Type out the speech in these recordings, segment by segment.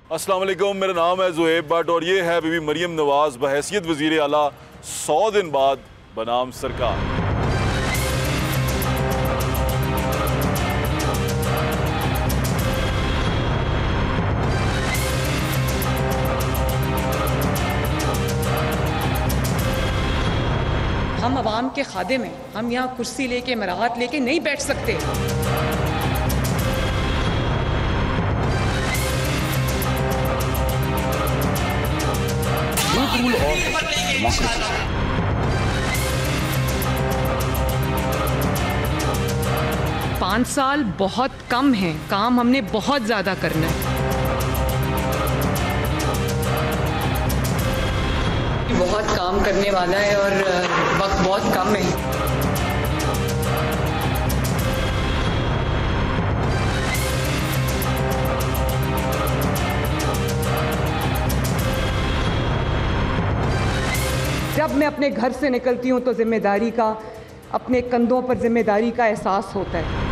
अस्सलाम वालेकुम, मेरा नाम है ज़ुहैब भट्ट और ये है बीबी मरियम नवाज़ बहैसियत वज़ीर आला 100 दिन बाद बनाम सरकार। हम अवाम के खादिम हैं, हम यहाँ कुर्सी लेके मराहत लेके नहीं बैठ सकते। रूल और डेमोक्रेसी। 5 साल बहुत कम हैं, काम हमने बहुत ज़्यादा करना है। बहुत काम करने वाला है और वक्त बहुत कम है। जब मैं अपने घर से निकलती हूँ तो जिम्मेदारी का, अपने कंधों पर जिम्मेदारी का एहसास होता है।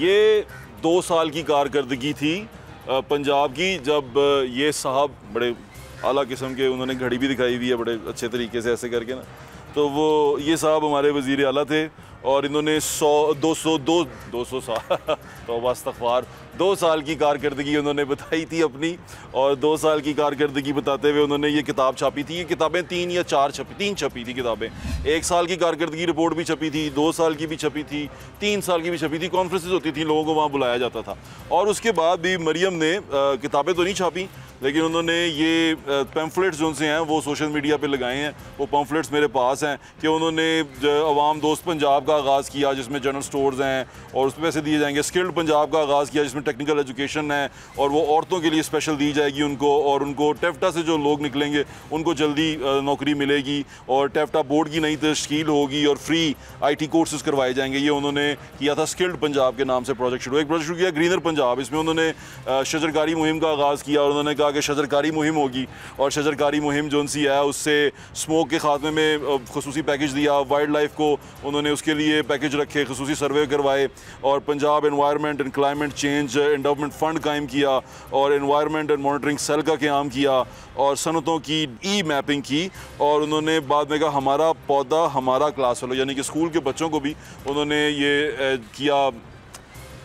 ये 2 साल की कारकर्दगी थी पंजाब की, जब ये साहब बड़े आला किस्म के, उन्होंने घड़ी भी दिखाई हुई है बड़े अच्छे तरीके से ऐसे करके ना, तो वो ये साहब हमारे वज़ीर आला थे और इन्होंने 200 साल तो इस्तग़फ़ार 2 साल की कारकर्दगी उन्होंने बताई थी अपनी, और 2 साल की कारकर्दगी बताते हुए उन्होंने ये किताब छापी थी। ये किताबें 3 या 4 छपी थी किताबें। 1 साल की कारकर्दगी रिपोर्ट भी छपी थी, 2 साल की भी छपी थी, 3 साल की भी छपी थी। कॉन्फ्रेंसेस होती थी, लोगों को वहाँ बुलाया जाता था। और उसके बाद भी मरियम ने किताबें तो नहीं छापी, लेकिन उन्होंने ये पैम्फलेट्स जो से हैं वो सोशल मीडिया पे लगाए हैं। वो पैम्फलेट्स मेरे पास हैं कि उन्होंने अवाम दोस्त पंजाब का आगाज़ किया जिसमें जनरल स्टोर्स हैं और उस पर पैसे दिए जाएंगे। स्किल्ड पंजाब का आगाज़ किया जिसमें टेक्निकल एजुकेशन है और वो औरतों के लिए स्पेशल दी जाएगी उनको, और उनको टेफ्टा से जो लोग निकलेंगे उनको जल्दी नौकरी मिलेगी, और टेफ्टा बोर्ड की नई तश्कील होगी और फ्री IT कोर्सेज़ करवाए जाएंगे। ये उन्होंने किया था स्किल्ड पंजाब के नाम से प्रोजेक्ट शुरू। एक प्रोजेक्ट शुरू किया ग्रीनर पंजाब, इसमें उन्होंने शजरकारी मुहिम का आगाज़ किया और उन्होंने कहा कि शजरकारी मुहिम होगी, और शजरकारी मुहिम जो सी है उससे स्मोक के खात्मे में खसूसी पैकेज दिया। वाइल्ड लाइफ को उन्होंने उसके लिए पैकेज रखे, खसूसी सर्वे करवाए, और Punjab environment and climate change endowment fund कायम किया, और एनवायरनमेंट एंड मॉनिटरिंग सेल का क़याम किया, और सनतों की मैपिंग की। और उन्होंने बाद में कहा हमारा पौधा हमारा क्लास फेलो, यानी कि स्कूल के बच्चों को भी उन्होंने ये किया,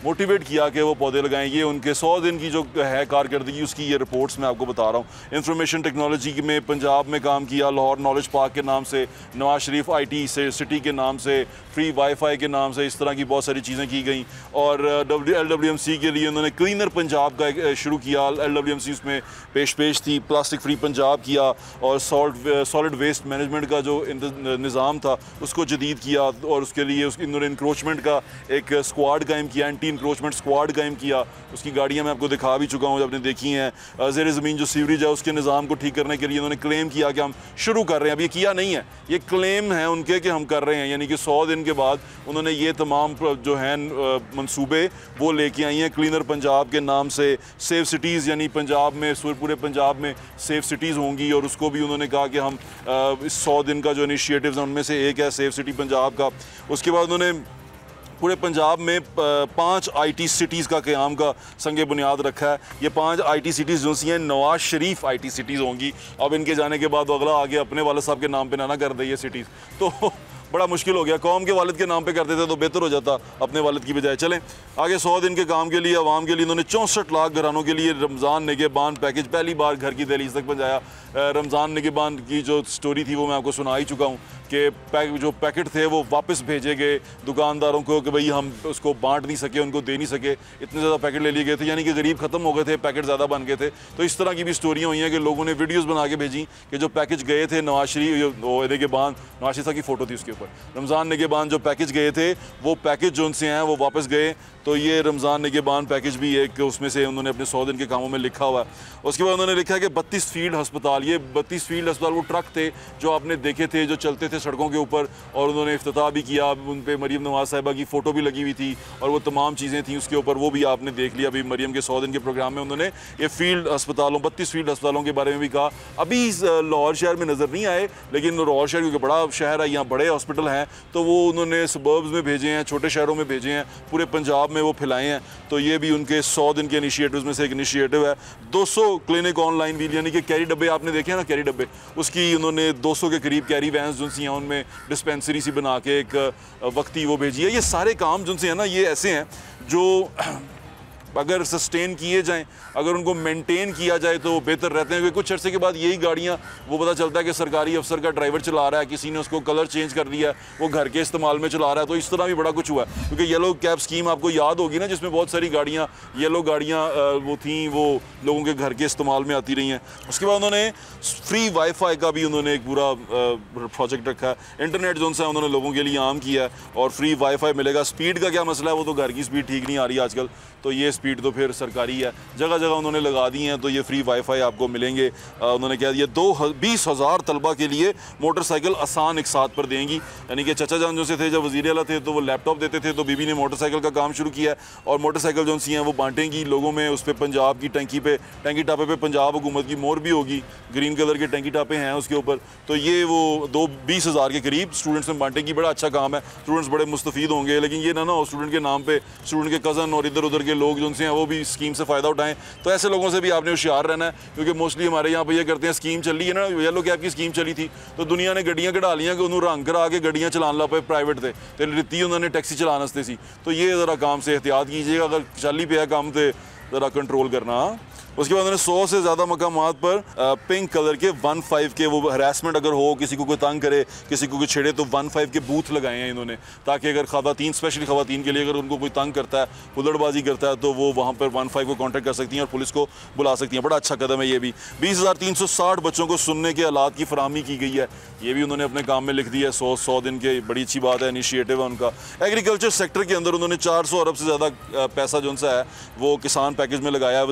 मोटिवेट किया कि वो पौधे लगाएं। ये उनके 100 दिन की जो है कारकर्दगी, उसकी ये रिपोर्ट्स मैं आपको बता रहा हूँ। इंफॉर्मेशन टेक्नोलॉजी में पंजाब में काम किया, लाहौर नॉलेज पार्क के नाम से, नवाज शरीफ IT से सिटी के नाम से, फ्री वाईफाई के नाम से, इस तरह की बहुत सारी चीज़ें की गई। और LWMC के लिए उन्होंने क्लीनर पंजाब का शुरू किया। LWMC उसमें पेश थी, प्लास्टिक फ्री पंजाब किया, और सॉलिड वेस्ट मैनेजमेंट का जो निज़ाम था उसको जदीद किया, और उसके लिए इन्होंने इंक्रोचमेंट का एक स्क्वाड कायम किया, एंटी इंक्रोचमेंट स्क्वाड कायम किया। उसकी गाड़ियां मैं आपको दिखा भी चुका हूँ, आपने देखी हैं। ज़ेर ज़मीन जो सीवरेज है उसके निज़ाम को ठीक करने के लिए उन्होंने क्लेम किया कि हम शुरू कर रहे हैं। अब ये किया नहीं है, ये क्लेम है उनके कि हम कर रहे हैं, यानी कि 100 दिन के बाद उन्होंने ये तमाम जो हैं मंसूबे वो लेके आई हैं क्लीनर पंजाब के नाम से। सेफ सिटीज़, यानी पंजाब में पूरे पंजाब में सेफ सिटीज़ होंगी, और उसको भी उन्होंने कहा कि हम इस 100 दिन का जो इनिशिएटिव्स हैं उनमें से एक है सेफ सिटी पंजाब का। उसके बाद उन्होंने पूरे पंजाब में 5 IT सिटीज़ का क़याम का संग बुनियाद रखा है। ये 5 IT सिटीज़ जो सी हैं नवाज शरीफ IT सिटीज़ होंगी। अब इनके जाने के बाद अगला आगे अपने वाले साहब के नाम पे ना कर दे ये सिटीज़, तो बड़ा मुश्किल हो गया। कौम के वालिद के नाम पे करते थे तो बेहतर हो जाता अपने वालिद की बजाय। चलें आगे। 100 दिन के काम के लिए आवाम के लिए इन्होंने 64 लाख घरानों के लिए रमज़ान निगहबान पैकेज पहली बार घर की दहलीज तक पहुँचाया। रमज़ान निगहबान की जो स्टोरी थी वो मैं आपको सुना ही चुका हूँ कि जो पैकेट थे वो वापस भेजे गए दुकानदारों को कि भाई हम उसको बांट नहीं सके, उनको दे नहीं सके, इतने ज़्यादा पैकेट ले लिए गए थे, यानी कि गरीब ख़त्म हो गए थे, पैकेट ज़्यादा बन गए थे। तो इस तरह की भी स्टोरियाँ हुई हैं कि लोगों ने वीडियोज़ बना के भेजी कि जो पैकेज गए थे नवाज शरीफ निगहबान, नवाज शरीफ की फ़ोटो थी उसके ऊपर, रमज़ान निगहबान जो पैकेज गए थे वो पैकेज जो उनसे हैं वो वापस गए। तो ये रमज़ान निगहबान पैकेज भी एक उसमें से उन्होंने अपने 100 दिन के कामों में लिखा हुआ है। उसके बाद उन्होंने लिखा है कि 32 फील्ड अस्पताल, ये 32 फील्ड अस्पताल वो ट्रक थे जो आपने देखे थे जो चलते थे थे सड़कों के ऊपर और उन्होंने इफ्तिताह भी किया। उन पे मरीम नवाज़ साहिबा की फ़ोटो भी लगी हुई थी और वो तमाम चीज़ें थी उसके ऊपर, वो भी आपने देख लिया। अभी मरीम के 100 दिन के प्रोग्राम में उन्होंने ये फील्ड अस्पतालों 32 फील्ड अस्पतालों के बारे में भी कहा। अभी लाहौर शहर में नज़र नहीं आए, लेकिन लाहौर शहर क्योंकि बड़ा शहर है, यहाँ बड़े हॉस्पिटल हैं, तो वो उन्होंने सबर्ब्स में भेजे हैं, छोटे शहरों में भेजे हैं, पूरे पंजाब में वो फैलाए हैं। तो ये भी उनके 100 दिन के इनिशिएटिव्स में से एक इनिशिएटिव है। 200 क्लिनिक ऑनलाइन व्हील, यानी कि कैरी डब्बे आपने देखे हैं ना, कैरी डब्बे, उसकी उन्होंने 200 के करीब कैरी वैन्स जो सी हैं उनमें डिस्पेंसरी सी बना के एक वक्ती वो भेजी है। ये सारे काम जो से हैं ना, ये ऐसे हैं जो अगर सस्टेन किए जाएं, अगर उनको मेंटेन किया जाए तो बेहतर रहते हैं। क्योंकि कुछ अर्से के बाद यही गाड़ियाँ, वो पता चलता है कि सरकारी अफसर का ड्राइवर चला रहा है, किसी ने उसको कलर चेंज कर दिया है, वो घर के इस्तेमाल में चला रहा है। तो इस तरह भी बड़ा कुछ हुआ है। क्योंकि येलो कैब स्कीम आपको याद होगी ना, जिसमें बहुत सारी गाड़ियाँ, येलो गाड़ियाँ वो थी, वो लोगों के घर के इस्तेमाल में आती रही हैं। उसके बाद उन्होंने फ्री वाईफाई का भी उन्होंने एक पूरा प्रोजेक्ट रखा है। इंटरनेट जो है उन्होंने लोगों के लिए आम किया है और फ्री वाईफाई मिलेगा। स्पीड का क्या मसला है, वो तो घर की स्पीड ठीक नहीं आ रही आजकल, तो ये स्पीड तो फिर सरकारी है, जगह जगह उन्होंने लगा दी हैं। तो ये फ्री वाईफाई आपको मिलेंगे। उन्होंने कह दिया 20,000 तलबा के लिए मोटरसाइकिल आसान एक साथ पर देंगी। यानी कि चाचा जान जो से थे, जब वज़ीर आला थे तो वो लैपटॉप देते थे, तो बीबी ने मोटरसाइकिल का काम शुरू किया और मोटरसाइकिल जो सी हैं वो बांटेंगी लोगों में। उस पर पंजाब की टैंकी टापे पे पंजाब हुकूमत की मोहर भी होगी, ग्रीन कलर के टैंकी टापे हैं उसके ऊपर। तो ये वो 20,000 के करीब स्टूडेंट्स में बांटेंगी। बड़ा अच्छा काम है, स्टूडेंट्स बड़े मुस्तफ़ीद होंगे। लेकिन ये ना हो स्टूडेंट के नाम पे स्टूडेंट के कज़न और इधर उधर के लोग जो हैं वो भी स्कीम से फ़ायदा उठाएं। तो ऐसे लोगों से भी आपने होशियार रहना है, क्योंकि मोस्टली हमारे यहाँ पे ये करते हैं, स्कीम चल रही है ना, येलो कैब की स्कीम चली थी, तो दुनिया ने गड्डियाँ कढ़ा लियाँ कि उन्होंने रंग करा के गड्डियाँ चलान ला पे प्राइवेट थे, तो रिती उन्होंने टैक्सी चलाना सी। तो ये ज़रा काम से एहतियात कीजिएगा, अगर चाली पे है काम तो ज़रा कंट्रोल करना। उसके बाद उन्होंने 100 से ज़्यादा मकामात पर पिंक कलर के 15 के वो हरासमेंट अगर हो, किसी को कोई तंग करे, किसी को कोई छेड़े, तो 15 के बूथ लगाए हैं इन्होंने, ताकि अगर ख़वातीन, स्पेशली ख़वातीन के लिए अगर उनको कोई तंग करता है, हुल्लड़बाजी करता है, तो वो वहाँ पर 15 को कॉन्टैक्ट कर सकती हैं और पुलिस को बुला सकती हैं। बड़ा अच्छा कदम है ये भी। 20,360 बच्चों को सुनने के आलात की फराहमी की गई है, ये भी उन्होंने अपने काम में लिख दिया है। 100 दिन के, बड़ी अच्छी बात है, इनिशिएटिव है उनका। एग्रीकल्चर सेक्टर के अंदर उन्होंने 400 अरब से ज़्यादा पैसा जो सा है वो किसान पैकेज में लगाया है।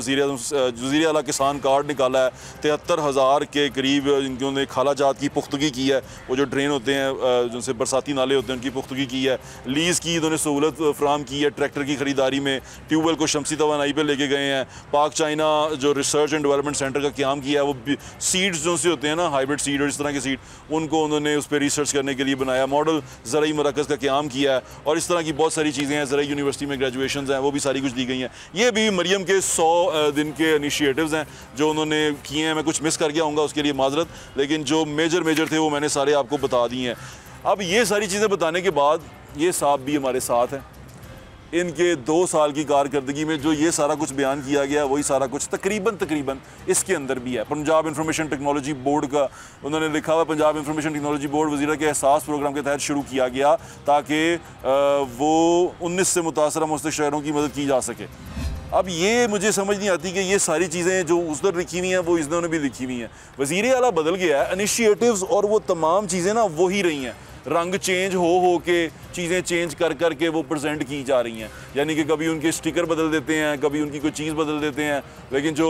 वज़ीर आला किसान कार्ड निकाला है। 73,000 के करीब इन्होंने खाला जात की पुख्तगी की है, वो जो ड्रेन होते हैं, जिनसे बरसाती नाले होते हैं, उनकी पुख्तगी की है। लीज़ की इन्होंने सहूलत फ्राहम की है। ट्रैक्टर की ख़रीदारी में ट्यूबवेल को शमसी तवानाई पर लेके गए हैं। पाक चाइना जो रिसर्च एंड डेवलपमेंट सेंटर का क़याम किया है, वो सीड्स जो से होते हैं ना, हाइब्रिड सीड और इस तरह के सीड, उनको उन्होंने उस पर रिसर्च करने के लिए बनाया। मॉडल ज़राई मरकज़ का क़याम किया है और इस तरह की बहुत सारी चीज़ें हैं। ज़राई यूनिवर्सिटी में ग्रेजुएशन हैं, वो भी सारी कुछ दी गई हैं। ये भी मरियम के 100 दिन के इनिशिएटिव्स हैं जो उन्होंने किए हैं। मैं कुछ मिस कर गया हूँगा, उसके लिए माजरत, लेकिन जो मेजर थे वो मैंने सारे आपको बता दिए हैं। अब ये सारी चीज़ें बताने के बाद ये साहब भी हमारे साथ हैं। इनके 2 साल की कारकर्दगी में जो ये सारा कुछ बयान किया गया, वही सारा कुछ तकरीबन इसके अंदर भी है। पंजाब इंफॉर्मेशन टेक्नोलॉजी बोर्ड का उन्होंने लिखा हुआ, पंजाब इंफॉर्मेशन टेक्नोलॉजी बोर्ड वज़ीरा के एहसास प्रोग्राम के तहत शुरू किया गया, ताकि वो 19 से मुतासरा मुस्तक शहरों की मदद की जा सके। अब ये मुझे समझ नहीं आती कि ये सारी चीज़ें जो उधर लिखी हुई हैं वो इन्होंने भी लिखी हुई हैं। वज़ीर आला बदल गया है, इनिशिएटिव्स और वो तमाम चीज़ें ना वही रही हैं। रंग चेंज हो के चीज़ें चेंज कर के वो प्रेजेंट की जा रही हैं। यानी कि कभी उनके स्टिकर बदल देते हैं, कभी उनकी कोई चीज़ बदल देते हैं, लेकिन जो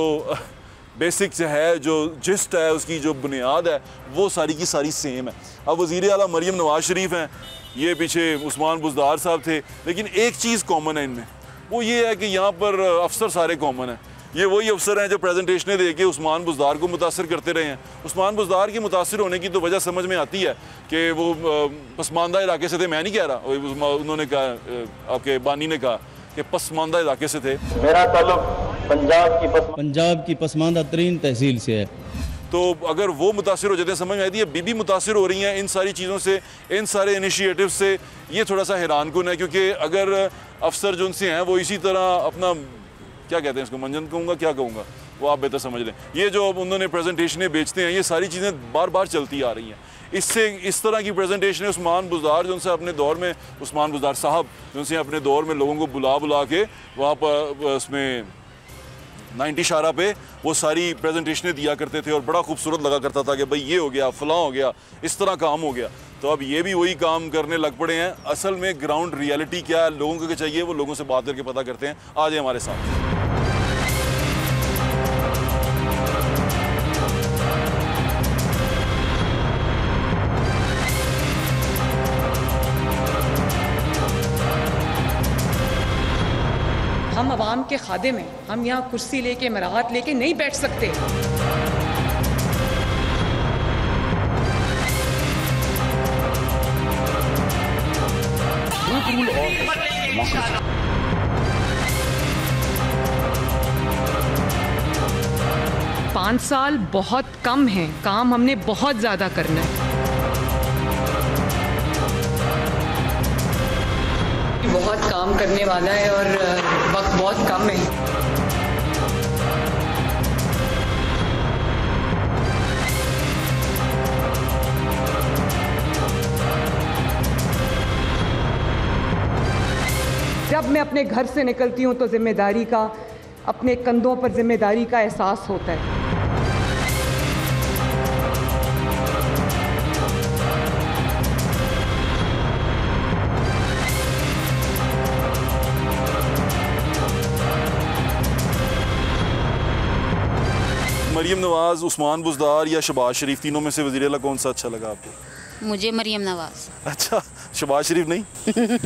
बेसिक्स है, जो जिस्ट है, उसकी जो बुनियाद है, वो सारी की सारी सेम है। अब वज़ीर आला मरियम नवाज़ शरीफ हैं, ये पीछे उस्मान बुज़दार साहब थे, लेकिन एक चीज़ कॉमन है इनमें, वो ये है कि यहाँ पर अफसर सारे कॉमन हैं। ये वही अफसर हैं जो प्रेजेंटेशनें दे के उस्मान बुज़दार को मुतासर करते रहे हैं। उस्मान बुज़दार के मुतासर होने की तो वजह समझ में आती है कि वो पसमानदा इलाके से थे। मैं नहीं कह रहा, उन्होंने कहा, आपके बानी ने कहा कि पसमानदा इलाके से थे। मेरा ताल्लुक पंजाब की पसमानदा तरीन तहसील से है। तो अगर वो मुतासर हो जाते हैं, समझ में आती है, बीबी मुतासर हो रही हैं इन सारी चीज़ों से, इन सारे इनिशिएटिव से। ये थोड़ा सा हैरान कुन है, क्योंकि अगर अफसर जो उनसे हैं वो इसी तरह अपना, क्या कहते हैं इसको, मंजन कहूँगा, क्या कहूँगा, वो आप बेहतर समझ लें, ये जो उन्होंने प्रेजेंटेशनें बेचते हैं, ये सारी चीज़ें बार बार चलती आ रही हैं। इससे इस तरह की प्रेजेंटेशन उस्मान बुज़दार जो उनसे अपने दौर में, उस्मान बुज़दार साहब जो उनसे अपने दौर में लोगों को बुला के वहाँ पर उसमें 90 शारा पे वो सारी प्रेजेंटेशनें दिया करते थे और बड़ा खूबसूरत लगा करता था कि भाई ये हो गया, फलां हो गया, इस तरह काम हो गया। तो अब ये भी वही काम करने लग पड़े हैं। असल में ग्राउंड रियलिटी क्या है, लोगों को क्या चाहिए, वो लोगों से बात करके पता करते हैं। आ जाए हमारे साथ। हम आवाम के खादिम हैं, हम यहाँ कुर्सी लेके मराहत लेके नहीं बैठ सकते। पाँच साल बहुत कम है, काम हमने बहुत ज़्यादा करना है। बहुत काम करने वाला है और वक्त बहुत कम है। जब मैं अपने घर से निकलती हूँ तो जिम्मेदारी का, अपने कंधों पर जिम्मेदारी का एहसास होता है। मरीम नवाज़, उस्मान बुज़दार या शहबाज शरीफ, तीनों में से वज़ीर आला कौन सा अच्छा लगा आपको? मुझे मरीम नवाज। अच्छा, शहबाज शरीफ नहीं?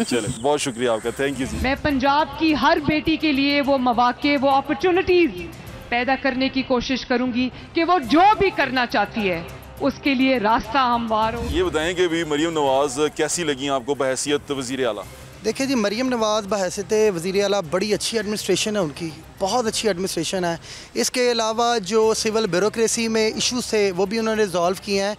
चले, बहुत शुक्रिया आपका, थैंक यू जी। मैं पंजाब की हर बेटी के लिए वो मौके, वो अपॉर्चुनिटीज़ पैदा करने की कोशिश करूंगी कि वो जो भी करना चाहती है उसके लिए रास्ता हमवार हो। ये बताएं कि भी मरीम नवाज़ कैसी लगी आपको बहैसियत वज़ीर आला? देखिए जी, मरीम नवाज़ बहैसियत वज़ीर आला बड़ी अच्छी एडमिनिस्ट्रेशन है उनकी, बहुत अच्छी एडमिनिस्ट्रेशन है। इसके अलावा जो सिविल ब्यूरोक्रेसी में इश्यूज़ थे वो भी उन्होंने रिजॉल्व किए हैं।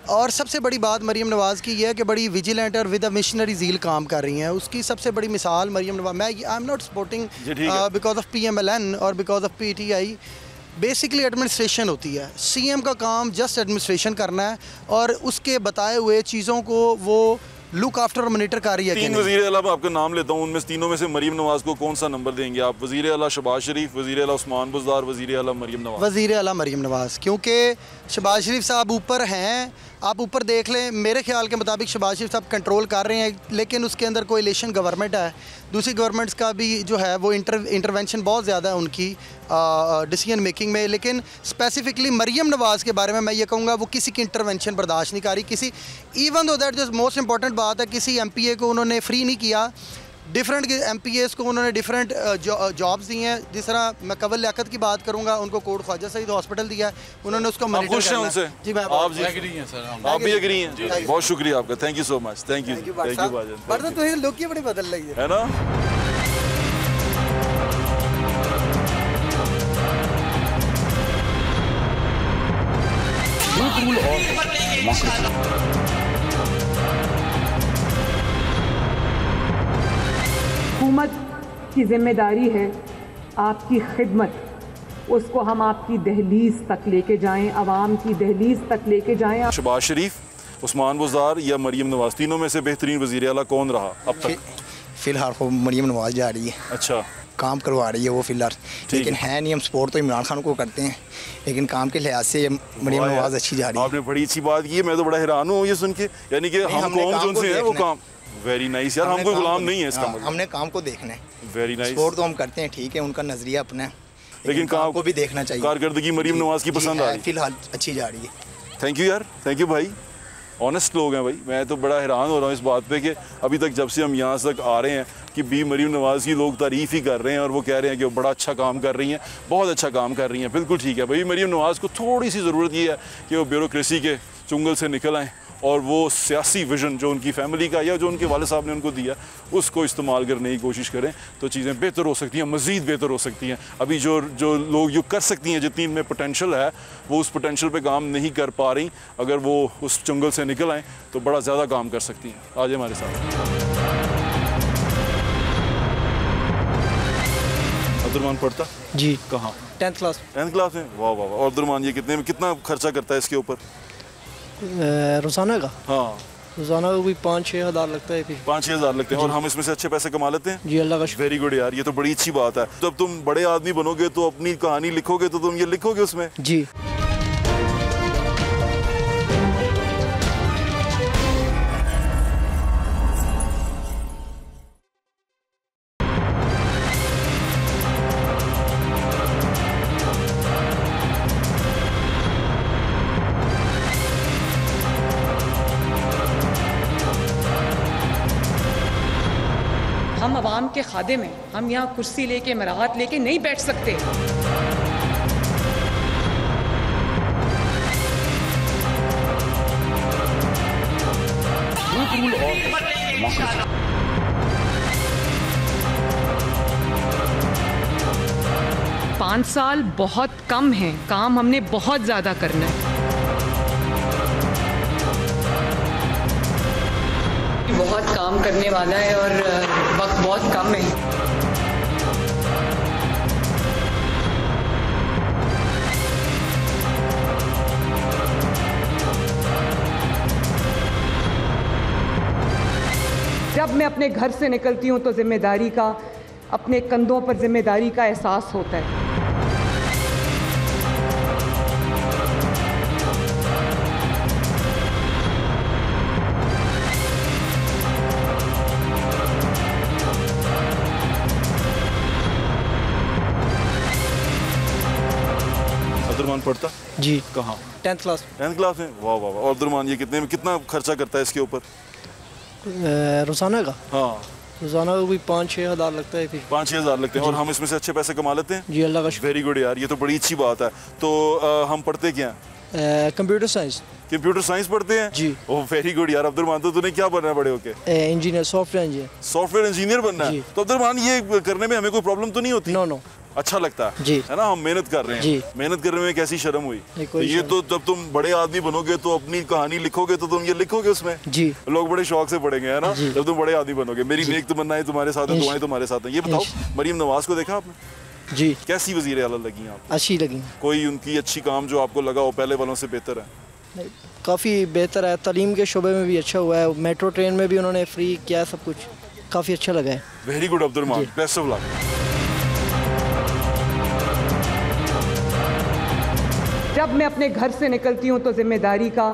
और सबसे बड़ी बात मरीम नवाज़ की ये है कि बड़ी विजिलेंट और विद अ मिशनरी ज़ील काम कर रही हैं। उसकी सबसे बड़ी मिसाल मरीम नवाज़, मैं I am not supporting because of PMLN और because of PTI। Basically administration होती है, CM का काम जस्ट एडमिनिस्ट्रेशन करना है और उसके बताए हुए चीज़ों को वो लुक आफ्टर और मॉनिटर कर रही है। तीन वज़ीर आला मैं आपका नाम लेता हूँ, उनमें तीनों में से मरीम नवाज़ को कौन सा नंबर देंगे आप? वज़ीर आला शहबाज शरीफ, वज़ीर आला उस्मान बुज़दार, वज़ीर आला मरीम नवाज़? वज़ीर आला मरीम नवाज़, क्योंकि शहबाज शरीफ साहब ऊपर हैं, आप ऊपर देख लें, मेरे ख्याल के मुताबिक शहबाज शरीफ साहब कंट्रोल कर रहे हैं, लेकिन उसके अंदर कोएलिशन गवर्नमेंट है। दूसरी गवर्नमेंट्स का भी जो है वो इंटरवेंशन बहुत ज़्यादा है उनकी डिसीजन मेकिंग में। लेकिन स्पेसिफिकली मरीम नवाज़ के बारे में मैं ये कहूँगा वो किसी की इंटरवेंशन बर्दाश्त नहीं कर रही, किसी इवन दो दैट जो मोस्ट इंपॉर्टेंट बात है, किसी MPA को उन्होंने फ्री नहीं किया। डिफरेंट MPAs को उन्होंने डिफरेंट जॉब्स दी हैं। जिस तरह मैं कवल लियाकत की बात करूंगा, उनको कोट ख्वाजा सईद हॉस्पिटल दिया है, उन्होंने उसको मॉनिटर करना है। उनसे जी मैं आप भी एग्री हैं सर? आप भी एग्री हैं? बहुत शुक्रिया आपका, thank you so much, thank you भाईजान। पर तो ये लुक ही बड़ी बदल रही है ना। हुकूमत की जिम्मेदारी है आपकी खिदमत, उसको हम आपकी दहलीज तक लेके जाएं, आवाम की दहलीज तक लेके जाएं। शहबाज शरीफ, उस्मान बुज़दार या मरीम नवाज़, तीनों में से बेहतरीन वज़ीर आला कौन रहा अब तक? फ़िलहाल वो मरीम नवाज़ जा रही है। अच्छा, काम करवा रही है वो फ़िलहाल, लेकिन है नहीं, हम सपोर्ट तो इमरान खान को करते हैं, लेकिन काम के लिहाज से मरीम नवाज़ अच्छी जा रही है। आपने बड़ी अच्छी बात की है, मैं तो बड़ा हैरान हूँ ये सुन के, यानी कि हम कौन से हैं वो काम। वेरी नाइस यार, हम कोई गुलाम नहीं है इसका मतलब। हमने काम को देखना है, वेरी नाइस। सपोर्ट तो हम करते हैं, ठीक है, उनका नज़रिया अपना है, लेकिन काम को भी देखना चाहिए। कारकर्दगी मरीम नवाज़ की पसंद आ रही है, फिलहाल अच्छी जा रही है। थैंक यू यार, थैंक यू भाई, ऑनेस्ट लोग हैं भाई। मैं तो बड़ा हैरान हो रहा हूँ इस बात पे कि अभी तक जब से हम यहाँ तक आ रहे हैं कि बी मरीम नवाज़ की लोग तारीफ़ ही कर रहे हैं और वो कह रहे हैं कि वो बड़ा अच्छा काम कर रही हैं, बहुत अच्छा काम कर रही हैं। बिल्कुल ठीक है भाई, मरीम नवाज़ को थोड़ी सी ज़रूरत ये है कि वो ब्यूरोक्रेसी के चुंगल से निकल आएँ और वो सियासी विजन जो उनकी फैमिली का या जो उनके वाले साहब ने उनको दिया उसको इस्तेमाल करने की कोशिश करें, तो चीज़ें बेहतर हो सकती हैं, मज़ीद बेहतर हो सकती हैं। अभी जो लोग जो कर सकती हैं, जितनी इनमें पोटेंशल है, वो उस पोटेंशल पे काम नहीं कर पा रही। अगर वो उस चुंगल से निकल आएँ तो बड़ा ज़्यादा काम कर सकती हैं। आज हमारे साथ अब्दुलरहमान पढ़ता जी, कहाँ? 10th class. 10th क्लास में? वाह वाह वाह। और अब्दुलरहमान ये कितना खर्चा करता है इसके ऊपर रोज़ाना का? हाँ, रोज़ाना का कोई 5-6 हज़ार लगता है। 5-6 हज़ार लगते हैं और हम इसमें से अच्छे पैसे कमा लेते हैं। जी, अल्लाह का शुक्र। वेरी गुड यार, ये तो बड़ी अच्छी बात है। जब तुम बड़े आदमी बनोगे तो अपनी कहानी लिखोगे तो तुम ये लिखोगे उसमें। जी, हम आवाम के खादिम हैं, हम यहाँ कुर्सी लेके मराहत लेके नहीं बैठ सकते। पाँच साल बहुत कम है, काम हमने बहुत ज़्यादा करना है। बहुत काम करने वाला है और वक्त बहुत कम है। जब मैं अपने घर से निकलती हूँ तो जिम्मेदारी का, अपने कंधों पर जिम्मेदारी का एहसास होता है। अब्दुर्रहमान पढ़ता जी कहाँ? 10th class. 10th क्लास में? वाह वाह वाह। और अब्दुर्रहमान ये कितने में कितना खर्चा करता है इसके ऊपर रोज़ाना का? हाँ, रोज़ाना को भी 5-6 हज़ार लगता है। फिर 5-6 हज़ार लगते हैं और हम इसमें से अच्छे पैसे कमा लेते हैं। जी अल्लाह का शुक्र। वेरी गुड यार, ये तो बड़ी अच्छी बात है। तो हम पढ़ते क्या हैं? Computer science. कंप्यूटर साइंस पढ़ते हैं जी। ओह वेरी गुड यार। अब्दुर्रहमान तो तूने क्या बनना है बड़े होके? Engineer, software engineer. Software engineer बनना है? तो अब्दुर्रहमान ये करने में हमें कोई प्रॉब्लम तो नहीं होती? नो नो, अच्छा लगता है जी, है ना? हम मेहनत कर रहे हैं जी। मेहनत करने में कैसी शर्म हुई? कोई ये तो जब तुम बड़े आदमी बनोगे तो अपनी कहानी लिखोगे तो तुम ये लिखोगे उसमें जी। लोग बड़े शौक से पढ़ेंगे, है ना? जब तुम बड़े आदमी बनोगे। मेरी नेक तमन्ना है तुम्हारे साथ है, दुआएं तुम्हारे साथ हैं। ये बताओ, मरियम नवाज को देखा आपने? जी। कैसी वजीर आला लगी आपको? अच्छी लगी। कोई उनकी अच्छी काम जो आपको लगा हो पहले वालों से बेहतर है? काफ़ी बेहतर है, तालीम के शोबे में भी अच्छा हुआ है, मेट्रो ट्रेन में भी उन्होंने फ्री किया, सब कुछ काफ़ी अच्छा लगा है। Very good Abdurrahman, best of luck. जब मैं अपने घर से निकलती हूँ तो जिम्मेदारी का,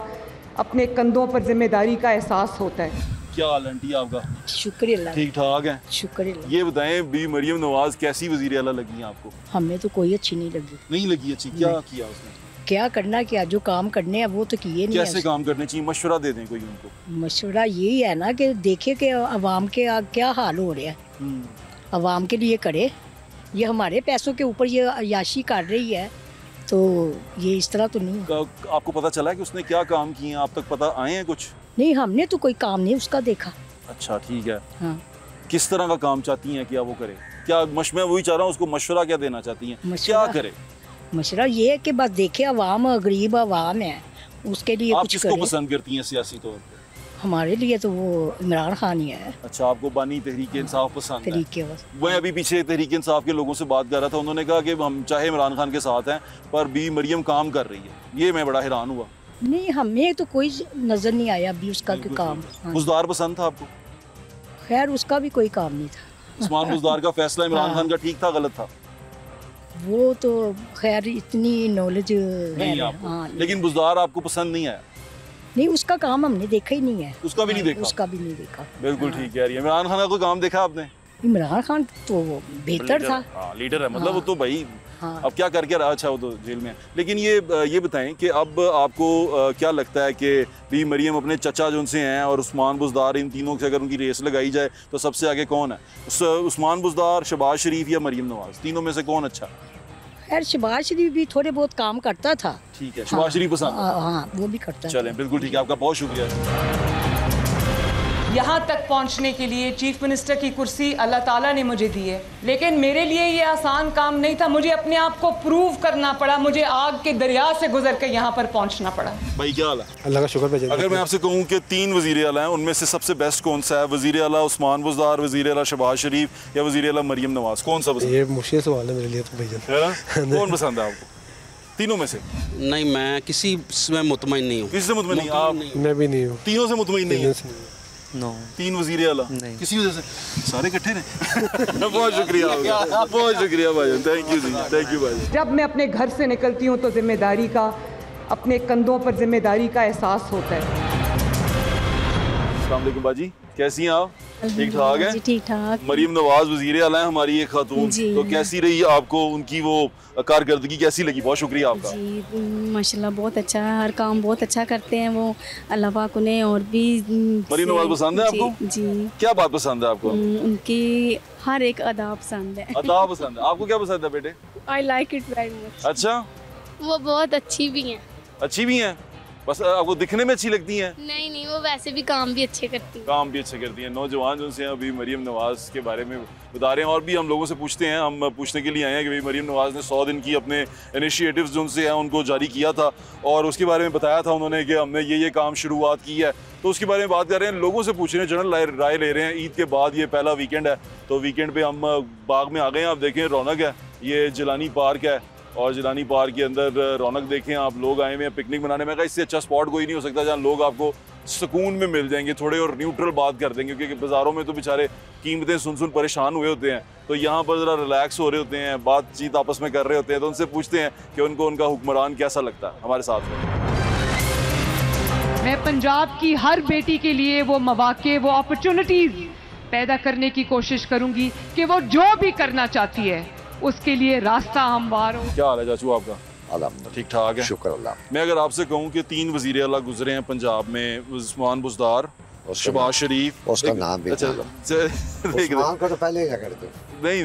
अपने कंधों पर जिम्मेदारी का एहसास होता है। क्या हाल आंटी आपका? शुक्रिया, ठीक ठाक है? शुक्रिया। ये बताएं भी मरियम नवाज कैसी वजीर आला लगी आपको? हमें तो कोई अच्छी नहीं लगी। नहीं लगी अच्छी? क्या किया उसने? क्या करना, क्या जो काम करने हैं वो तो किए नहीं। कैसे काम करने चाहिए? मशवरा दे दें कोई उनको। मशवरा यही है ना कि देखे कि अवाम के क्या हाल हो रहा है, अवाम के लिए करे। ये हमारे पैसों के ऊपर ये अयाशी कर रही है, तो ये इस तरह तो नहीं। आपको पता चला है कि उसने क्या काम किए हैं? आप तक पता आए हैं कुछ? नहीं, हमने तो कोई काम नहीं उसका देखा। अच्छा ठीक है। हाँ। किस तरह का काम चाहती हैं क्या वो करे? क्या मैं वही चाह रहा हूँ, उसको मशवरा क्या देना चाहती हैं? क्या करे? मशवरा ये है कि बस देखे अवाम, गरीब अवाम है, उसके लिए आप कुछ किसको करे। पसंद करती हैं सियासी तौर पे? हमारे लिए तो वो इमरान खान ही है। अच्छा, आपको बानी तहरीक इंसाफ पसंद है? तरीके बस। मैं अभी पीछे तहरीक इंसाफ के लोगों से बात कर रहा था, उन्होंने कहा कि हम चाहे इमरान खान के साथ हैं पर भी मरियम काम कर रही है। ये मैं बड़ा हैरान हुआ। नहीं, हमें तो कोई नजर नहीं आया अभी उसका कोई काम। हाँ। बुज़दार पसंद था आपको? खैर उसका भी कोई काम नहीं था। उस्मान बुज़दार का फैसला इमरान खान का ठीक था गलत था? वो तो खैर इतनी नॉलेज नहीं आपको। हाँ, लेकिन बुज़दार आपको पसंद नहीं आया? नहीं, उसका काम हमने देखा ही नहीं है। उसका भी नहीं देखा? उसका भी नहीं देखा। बिल्कुल ठीक कह रही है। इमरान खान का कोई काम देखा आपने? इमरान खान तो बेहतर था। हाँ, लीडर है मतलब। हाँ। वो तो भाई हाँ। अब क्या करके रहा? अच्छा वो तो जेल में है। लेकिन ये बताएं कि अब आपको क्या लगता है कि भी मरियम अपने चचा जो उनसे हैं और उस्मान बुज़दार, इन तीनों से अगर उनकी रेस लगाई जाए तो सबसे आगे कौन है? उस्मान बुज़दार, शहबाज शरीफ या मरियम नवाज? तीनों में से कौन अच्छा? खैर शहबाज शरीफ भी थोड़े बहुत काम करता था। ठीक है, शहबाज शरीफ पसंद? हाँ, वो भी करता। चलें, बिल्कुल ठीक है, आपका बहुत शुक्रिया। यहाँ तक पहुँचने के लिए चीफ मिनिस्टर की कुर्सी अल्लाह ताला ने मुझे दी है, लेकिन मेरे लिए ये आसान काम नहीं था। मुझे अपने आप को प्रूव करना पड़ा, मुझे आग के दरिया से गुजर कर यहाँ पर पहुँचना पड़ा। भाई क्या हाल है? अल्लाह का शुक्र भाई। अगर मैं आपसे कहूँ कि 3 वज़ीर आला हैं, उनमें से सबसे बेस्ट कौन सा है? वज़ीर आला उस्मान बुज़दार, वज़ीर आला शहबाज शरीफ या वज़ीर आला मरियम नवाज? कौन सा पसंद? ये मुश्किल सवाल है मेरे लिए तो भैया। है ना? कौन पसंद है आपको तीनों में से? नहीं, मैं किसी में मुतमईन नहीं हूँ। किसी से मुतमईन नहीं? आप? मैं भी नहीं हूँ। तीनों से मुतमईन नहीं है? नो। 3 वज़ीर आला किसी वजह से सारे इकट्ठे ने? बहुत शुक्रिया, बहुत शुक्रिया भाई, थैंक यू जी, थैंक यू भाई। जब मैं अपने घर से निकलती हूँ तो जिम्मेदारी का, अपने कंधों पर जिम्मेदारी का एहसास होता है। अस्सलाम वालेकुम बाजी, कैसी हैं आप? ठीक ठाक है? ठीक ठाक। मरीम नवाज वजीर आला है हमारी एक खातून, तो कैसी रही आपको उनकी वो कारकर्दगी कैसी लगी? बहुत शुक्रिया आपका जी, माशाल्लाह बहुत अच्छा है, हर काम बहुत अच्छा करते हैं वो, अल्लाह पाक उन्हें और भी। मरीम नवाज पसंद है आपको? जी। क्या बात पसंद है आपको? उनकी हर एक अदा पसंद है। अदा पसंद है आपको? क्या पसंद है बेटे? I like it very much. अच्छा, वो बहुत अच्छी भी हैं। अच्छी भी हैं, बस आपको दिखने में अच्छी लगती हैं? नहीं नहीं, वो वैसे भी काम भी अच्छे करती हैं। काम भी अच्छे करती हैं। नौजवान जो से अभी मरीम नवाज के बारे में बता रहे हैं, और भी हम लोगों से पूछते हैं, हम पूछने के लिए आए हैं कि भाई मरीम नवाज ने 100 दिन की अपने इनिशिएटिव्स जो उनसे हैं उनको जारी किया था, और उसके बारे में बताया था उन्होंने कि हमने ये काम शुरुआत की है, तो उसके बारे में बात कर रहे हैं, लोगों से पूछ रहे हैं, जनरल राय ले रहे हैं। ईद के बाद ये पहला वीकेंड है, तो वीकेंड पे हम बाग में आ गए हैं। आप देखें रौनक है, ये जिलानी पार्क है, और जिलानी पार्क के अंदर रौनक देखें आप, लोग आए हुए हैं पिकनिक मनाने में। इससे अच्छा स्पॉट कोई नहीं हो सकता जहाँ लोग आपको सुकून में मिल जाएंगे, थोड़े और न्यूट्रल बात कर देंगे, क्योंकि बाज़ारों में तो बेचारे कीमतें सुन परेशान हुए होते हैं, तो यहाँ पर ज़रा रिलैक्स हो रहे होते हैं, बातचीत आपस में कर रहे होते हैं। तो उनसे पूछते हैं कि उनको उनका हुक्मरान कैसा लगता है। हमारे साथ में मैं पंजाब की हर बेटी के लिए वो मौके, वो अपॉर्चुनिटीज़ पैदा करने की कोशिश करूंगी कि वो जो भी करना चाहती है उसके लिए रास्ता हमवार हो। क्या हाल है चाचू आपका? ठीक ठाक है, शुक्र अल्लाह। मैं अगर आपसे कहूँ कि 3 वज़ीर आला गुजरे हैं पंजाब में, उस्मान बुज़दार, शहबाज शरीफ, उसका नाम भी उस्मान को तो पहले ही कर दो। नहीं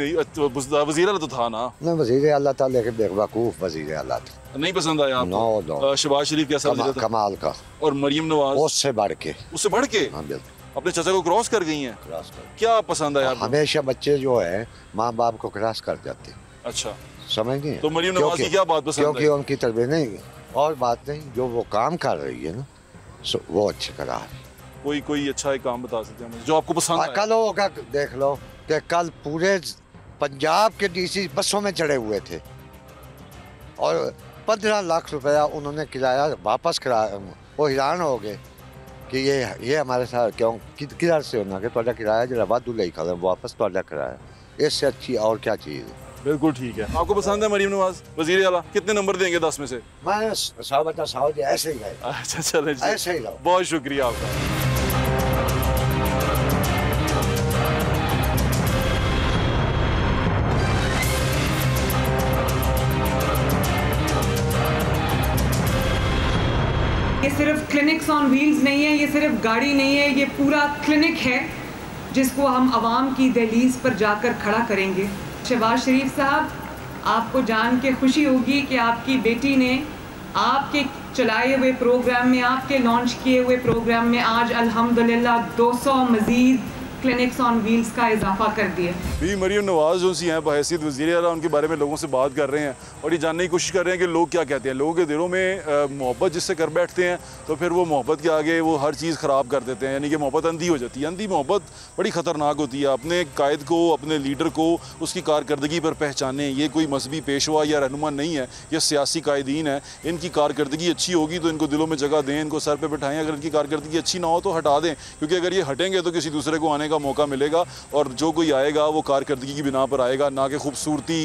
वज़ीर आला तो था ना। नहीं वज़ीर आला था, लेकिन बेवकूफ़ वज़ीर आला था। नहीं पसंद आया आपको? शहबाज शरीफ कैसा था? कमाल का। और मरीम नवाज? उससे बढ़ के। उससे बढ़ के? हाँ बिल्कुल। अपने चाचा को क्रॉस कर गई हैं? क्रॉस कर। क्या पसंद आया आपको? हमेशा बच्चे जो है माँ बाप को क्रॉस कर जाते। अच्छा, समझ गए? तो मरीम नवाज की क्या बात पसंद है? क्योंकि उनकी तरबियत नहीं, और बात नहीं, जो वो काम कर रही है ना वो अच्छे करा है। कोई अच्छा एक काम बता सकते हैं जो आपको पसंद है? कल होगा, देख लो कि कल पूरे पंजाब के डीसी बसों में चढ़े हुए थे, और 15 लाख रुपया उन्होंने किराया वापस कराया। वो हैरान हो गए कि ये हमारे साथ क्यों किधर से होना कि तुहाडा किराया जो वाधू ले खा वापस तुहाडा कराया, इससे अच्छी और क्या चीज़ है। बिल्कुल ठीक है। आपको पसंद है मरीम नवाज वज़ीर आला? कितने नंबर देंगे 10 में से? मैं 100 ऐसे ही है। अच्छा चले, ऐसे ही। बहुत शुक्रिया आपका। ये सिर्फ क्लिनिक्स ऑन व्हील्स नहीं है, ये सिर्फ गाड़ी नहीं है, ये पूरा क्लिनिक है जिसको हम आवाम की दहलीज पर जाकर खड़ा करेंगे। शहबाज शरीफ साहब, आपको जान के खुशी होगी कि आपकी बेटी ने आपके चलाए हुए प्रोग्राम में, आपके लॉन्च किए हुए प्रोग्राम में आज अल्हम्दुलिल्लाह 200 मज़ीद क्लिनिक्स ऑन व्हील्स का इजाफा कर दिया। भी मरीम नवाज जो सी हैं बहैसियत वज़ीर आला, उनके बारे में लोगों से बात कर रहे हैं और ये जानने की कोशिश कर रहे हैं कि लोग क्या कहते हैं। लोगों के दिलों में मोहब्बत जिससे कर बैठते हैं तो फिर वो मोहब्बत के आगे वो हर चीज़ ख़राब कर देते हैं, यानी कि मोहब्बत अंधी हो जाती है। अंधी मोहब्बत बड़ी ख़तरनाक होती है। अपने कायद को, अपने लीडर को उसकी कारकर्दगी पर पहचानें। ये कोई मजहबी पेशवा या रहनुमा नहीं है, ये सियासी कायदीन है। इनकी कारकर्दगी अच्छी होगी तो इनको दिलों में जगह दें, इनको सर पर बिठाएँ। अगर इनकी कारकर्दगी अच्छी ना हो तो हटा दें, क्योंकि अगर ये हटेंगे तो किसी दूसरे को आने का मौका मिलेगा, और जो कोई आएगा वो कारकर्दगी की बिना पर आएगा, ना कि खूबसूरती,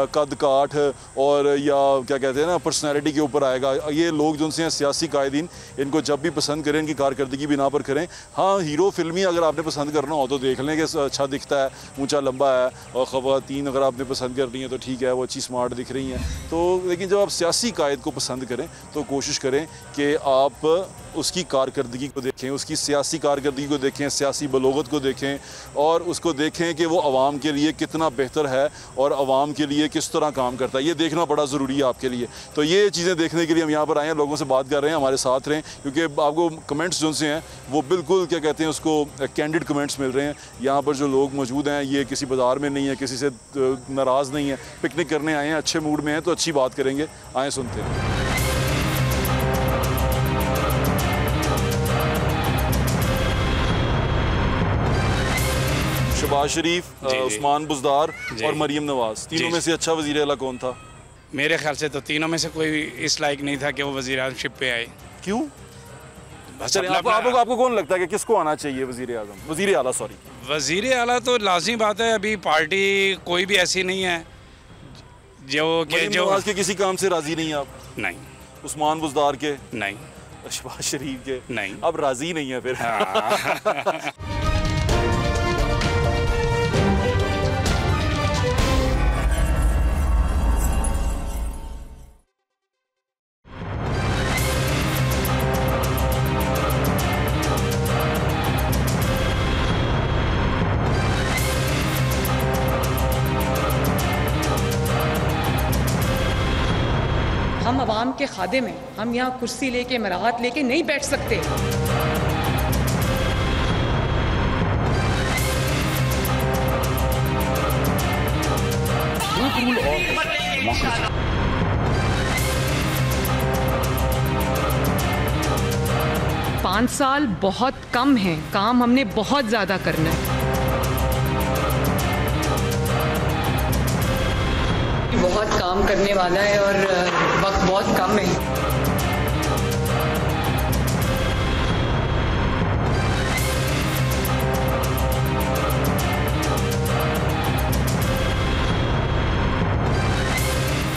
कद काठ और या क्या कहते हैं ना पर्सनैलिटी के ऊपर आएगा। ये लोग जो उनसे हैं सियासी कायदीन, इनको जब भी पसंद करें इनकी कारकर्दगी बिना पर करें। हाँ, हीरो फिल्मी अगर आपने पसंद करना हो तो देख लें कि अच्छा दिखता है, ऊंचा लंबा है, और ख़वातीन अगर आपने पसंद करनी है तो ठीक है, वो अच्छी स्मार्ट दिख रही हैं तो। लेकिन जब आप सियासी कायद को पसंद करें तो कोशिश करें कि आप उसकी कारकर्दगी को देखें, उसकी सियासी कारकर्दगी को देखें, सियासी बलोगत को देखें, और उसको देखें कि वो आवाम के लिए कितना बेहतर है और आवाम के लिए किस तरह काम करता है। ये देखना बड़ा ज़रूरी है आपके लिए। तो ये चीज़ें देखने के लिए हम यहाँ पर आए हैं, लोगों से बात कर रहे हैं, हमारे साथ रहें, क्योंकि आपको कमेंट्स जो से हैं वो बिल्कुल क्या कहते हैं उसको कैंडिड कमेंट्स मिल रहे हैं। यहाँ पर जो लोग मौजूद हैं ये किसी बाज़ार में नहीं है, किसी से नाराज़ नहीं है, पिकनिक करने आए हैं, अच्छे मूड में हैं तो अच्छी बात करेंगे। आए सुनते हैं। शहबाज शरीफ, उस्मान बुज़दार और मरीम नवाज, तीनों में से अच्छा वज़ीर आला कौन था? मेरे ख्याल से तो तीनों में से कोई इस लायक नहीं था कि वो वज़ीर आज़मशिप पे आए। क्यों? आपको कौन लगता है कि किसको आना चाहिए वज़ीर आज़म, वज़ीर आला सॉरी? वज़ीर आला तो लाज़मी बात है, अभी पार्टी कोई भी ऐसी नहीं है जो नवाज के किसी काम से राज़ी नहीं आप? नहीं। उस्मान बुज़दार के? नहीं। शहबाज शरीफ के? नहीं। अब राज़ी नहीं है फिर। आवाम के खादिम हैं, हम यहाँ कुर्सी लेके मराहत लेके नहीं बैठ सकते। पाँच साल बहुत कम हैं, काम हमने बहुत ज़्यादा करना है। बहुत काम करने वाला है और वक्त बहुत कम है।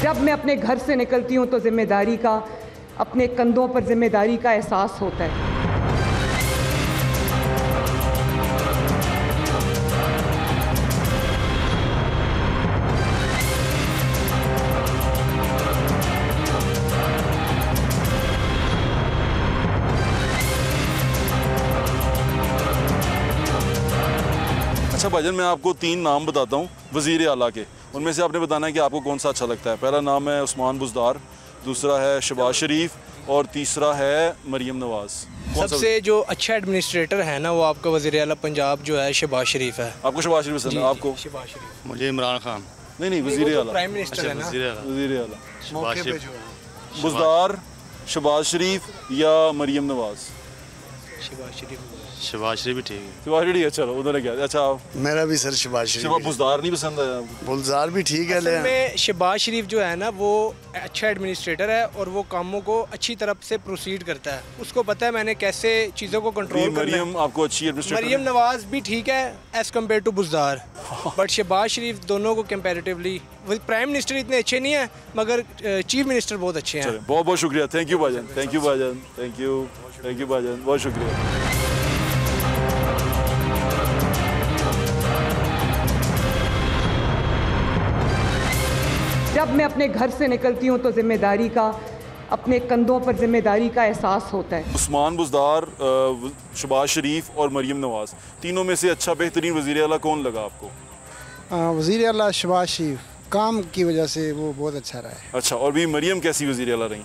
जब मैं अपने घर से निकलती हूँ तो जिम्मेदारी का, अपने कंधों पर जिम्मेदारी का एहसास होता है। अच्छा भाईजान, मैं आपको 3 नाम बताता हूँ वज़ीर आला के, उनमें से आपने बताना है कि आपको कौन सा अच्छा लगता है। पहला नाम है उस्मान बुज़दार, दूसरा है शहबाज शरीफ और तीसरा है मरियम नवाज़। सबसे जो अच्छा एडमिनिस्ट्रेटर है ना वो आपका वज़ीर आला पंजाब जो है शहबाज शरीफ है। आपको शहबाज शरीफ पसंद है? आपको? शहबाज शरीफ। मुझे इमरान खान। नहीं वज़ीर आला, प्राइम मिनिस्टर है ना। वज़ीर आला बुज़दार, शहबाज शरीफ या मरियम नवाज़? शहबाज शरीफ भी ठीक है। शहबाज शरीफ चलो उन्होंने क्या। अच्छा मेरा भी सर शहबाज शरीफ। बुज़दार नहीं पसंद है? बुज़दार भी ठीक है, लेकिन शहबाज शरीफ जो है ना वो अच्छा एडमिनिस्ट्रेटर है और वो कामों को अच्छी तरफ से प्रोसीड करता है। उसको पता है मैंने कैसे चीज़ों को कंट्रोल करना है। मरियम आपको अच्छी एडमिनिस्ट्रेटर? मरियम नवाज़ भी ठीक है as compare to Buzdar, but Shahbaz Sharif दोनों को कंपैरेटिवली, प्राइम मिनिस्टर इतने अच्छे नहीं है मगर चीफ मिनिस्टर बहुत अच्छे हैं। बहुत बहुत शुक्रिया। थैंक यू भाईजान, थैंक यू भाईजान, थैंक यू भाईजान, बहुत शुक्रिया। जब मैं अपने घर से निकलती हूँ तो जिम्मेदारी का, अपने कंधों पर जिम्मेदारी का एहसास होता है। उस्मान बुज़दार, शहबाज शरीफ और मरियम नवाज़, तीनों में से अच्छा बेहतरीन वज़ीर आला कौन लगा आपको? वज़ीर आला शहबाज शरीफ, काम की वजह से वो बहुत अच्छा रहा है। अच्छा, और भी मरियम कैसी वज़ीर आला रही?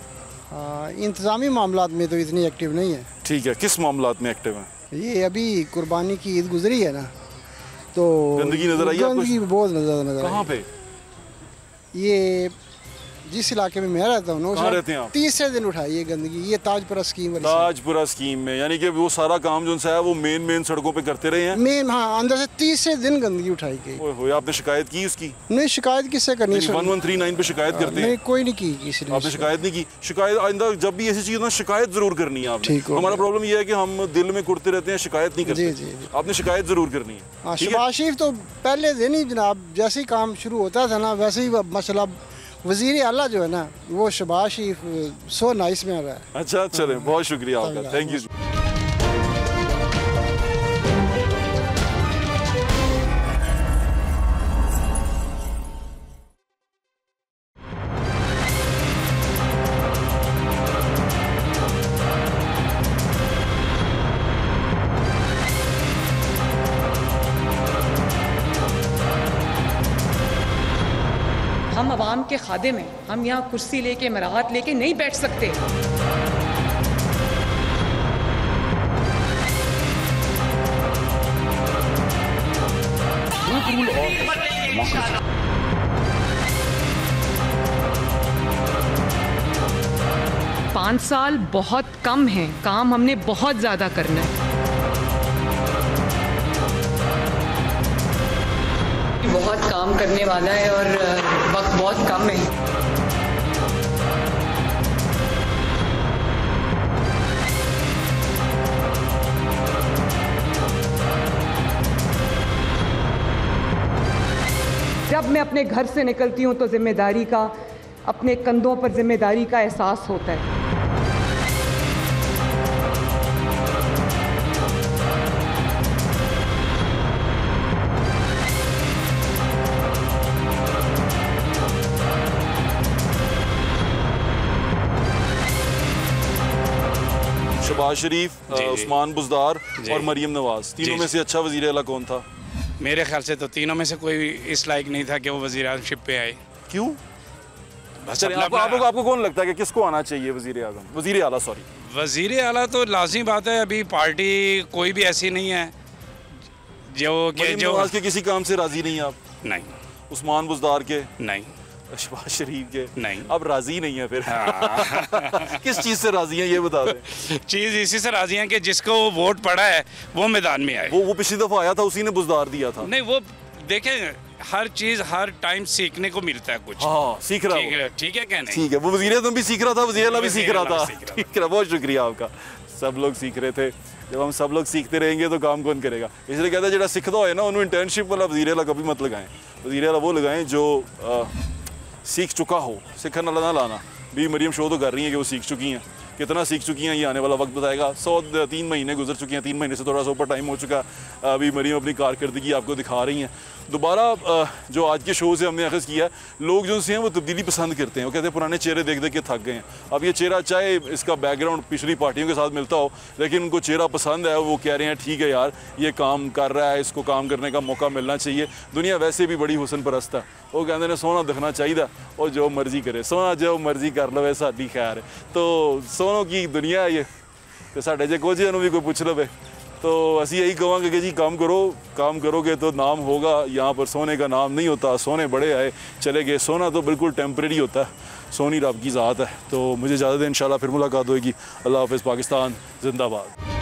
इंतज़ामी मामलात में तो इतनी एक्टिव नहीं है। ठीक है, किस मामलात में एक्टिव है? ये अभी कुर्बानी की ईद गुजरी है ना, तो गंदगी नजर आई? गंदगी बहुत नजर कहाँ पे? ये जिस इलाके में मैं रहता हूँ, कहाँ रहते हैं आप? तीसरे दिन उठाई है गंदगी, ये ताजपुरा स्कीम वाली। ताजपुरा स्कीम में, यानी कि वो सारा काम जो है वो मेन सड़कों पे करते रहे हैं। मेन, हाँ, अंदर से तीसरे दिन गंदगी उठाई गई। ओए, आपने शिकायत की उसकी? नहीं, शिकायत किससे करनी है? 1139 पे शिकायत करते हैं? नहीं, कोई नहीं की किसी ने। आपने शिकायत नहीं की? शिकायत आइंदा जब भी ऐसी चीज़ ना शिकायत जरूर करनी है आपने। हमारा प्रॉब्लम ये है कि हम दिल में कुड़ते रहते हैं, शिकायत नहीं करते। आपने शिकायत जरूर करनी है। शहबाज शरीफ तो पहले दिन ही जनाब जैसे ही काम शुरू होता था ना वैसे ही मसला, वज़ीर आला जो है ना वो शहबाज शरीफ सो नाइस में आ रहा है। अच्छा, चले, बहुत शुक्रिया आपका, थैंक यू। हम आवाम के खादिम हैं, हम यहाँ कुर्सी लेके मराहत लेके नहीं बैठ सकते। पाँच साल बहुत कम हैं, काम हमने बहुत ज़्यादा करना है। बहुत काम करने वाला है और वक्त बहुत कम है। जब मैं अपने घर से निकलती हूँ तो जिम्मेदारी का, अपने कंधों पर जिम्मेदारी का एहसास होता है। शहबाज शरीफ, उस्मान बुज़दार और मरियम नवाज़, तीनों में से अच्छा वज़ीर आला कौन था? मेरे ख्याल से तो तीनों में से कोई इस लायक नहीं था कि वो वज़ीर आज़मशिप पे आए। क्यों? बस चलिए, आपको कौन लगता है कि किसको आना चाहिए वज़ीर आज़म, वज़ीर आला सॉरी? वज़ीर आला तो लाज़मी बात है, अभी पार्टी कोई भी ऐसी नहीं है जो के किसी काम से राज़ी नहीं आप? नहीं। उस्मान बुज़दार के? नहीं। शहबाज शरीफ के? नहीं। अब राज़ी नहीं है फिर? किस चीज़ से राज़ी हैं ये बता दें। चीज़ इसी से राज़ी हैं कि जिसको वोट पड़ा है वो मैदान में आए। वो पिछली दफ़ा आया था, उसी ने बुज़दार दिया था। नहीं, वो देखें हर चीज़ हर टाइम सीखने को मिलता है कुछ। हाँ, सीख रहा है। ठीक है क्या नहीं? ठीक है, वो वज़ीर आज़म भी सीख रहा था, वज़ीर आला भी सीख रहा था। ठीक है, बहुत शुक्रिया आपका। सब लोग सीख रहे थे। जब हम सब लोग सीखते रहेंगे तो काम कौन करेगा? इसलिए कहते हैं जो सीखता हो ना उन्होंने इंटर्नशिप वाला वज़ीर आला कभी मत लगाएं। वज़ीर आला वो लगाएं जो सीख चुका हो, सीखने वाला ना लाना। भी मरियम शो तो कर रही हैं कि वो सीख चुकी हैं, कितना सीख चुकी हैं ये आने वाला वक्त बताएगा। 3 महीने गुजर चुके हैं, 3 महीने से थोड़ा सा ऊपर टाइम हो चुका। अभी मरियम अपनी कारकर्दगी आपको दिखा रही हैं। दोबारा जो आज के शो से हमने अख़ज़ किया, लोग जो से हैं वो तब्दीली पसंद करते हैं। वो कहते हैं पुराने चेहरे देख देख के थक गए हैं। अब ये चेहरा चाहे इसका बैकग्राउंड पिछली पार्टियों के साथ मिलता हो, लेकिन उनको चेहरा पसंद है। वो कह रहे हैं ठीक है यार, ये काम कर रहा है, इसको काम करने का मौका मिलना चाहिए। दुनिया वैसे भी बड़ी हुसन परस्त है। वो कहते हैं सोना दिखना चाहिए और जो मर्जी करे, सोना जो मर्जी कर लो, साडी खैर है। तो सोनों की दुनिया है ये, तो साढ़े जे कुछ भी कोई पूछ लवे तो असी यही कहेंगे कि जी काम करो, काम करोगे तो नाम होगा। यहाँ पर सोने का नाम नहीं होता, सोने बड़े आए चले गए। सोना तो बिल्कुल टेम्परेरी होता है, सोनी रब की ज़ात है। तो मुझे इजाज़त है, इंशाल्लाह फिर मुलाकात होगी। अल्लाह हाफ़िज़, पाकिस्तान जिंदाबाद।